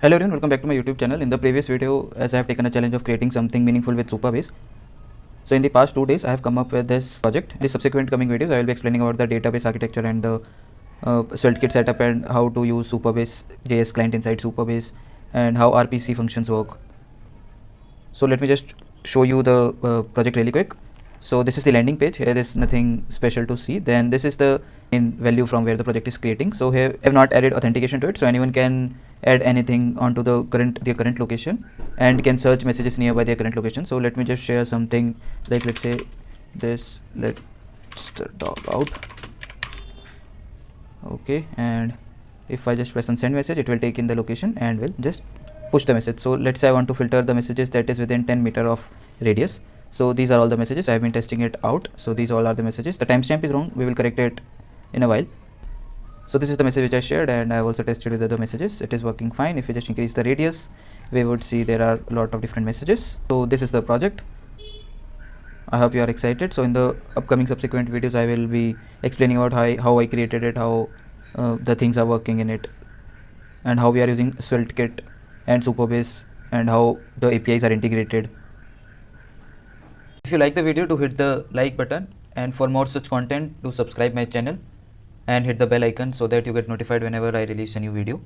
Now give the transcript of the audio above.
Hello everyone, welcome back to my YouTube channel. In the previous video, as I have taken a challenge of creating something meaningful with Supabase. So in the past 2 days, I have come up with this project. In the subsequent coming videos, I will be explaining about the database architecture and the Certkit setup and how to use Supabase JS client inside Supabase and how RPC functions work. So let me just show you the project really quick. So this is the landing page. Here is nothing special to see. Then this is the in value from where the project is creating. So here I have not added authentication to it, so anyone can add anything onto their current location and can search messages nearby their current location. So let me just share something like, let's say this, let's dog out. Okay, and if I just press on send message, it will take in the location and will just push the message. So let's say I want to filter the messages that is within 10 meter of radius. So these are all the messages. I have been testing it out. So these all are the messages. The timestamp is wrong. We will correct it in a while. So this is the message which I shared, and I have also tested with other messages. It is working fine. If we just increase the radius, we would see there are a lot of different messages. So this is the project. I hope you are excited. So in the upcoming subsequent videos, I will be explaining about how I created it, how the things are working in it, and how we are using Certkit and Supabase, and how the APIs are integrated. If you like the video, do hit the like button, and for more such content, do subscribe my channel and hit the bell icon so that you get notified whenever I release a new video.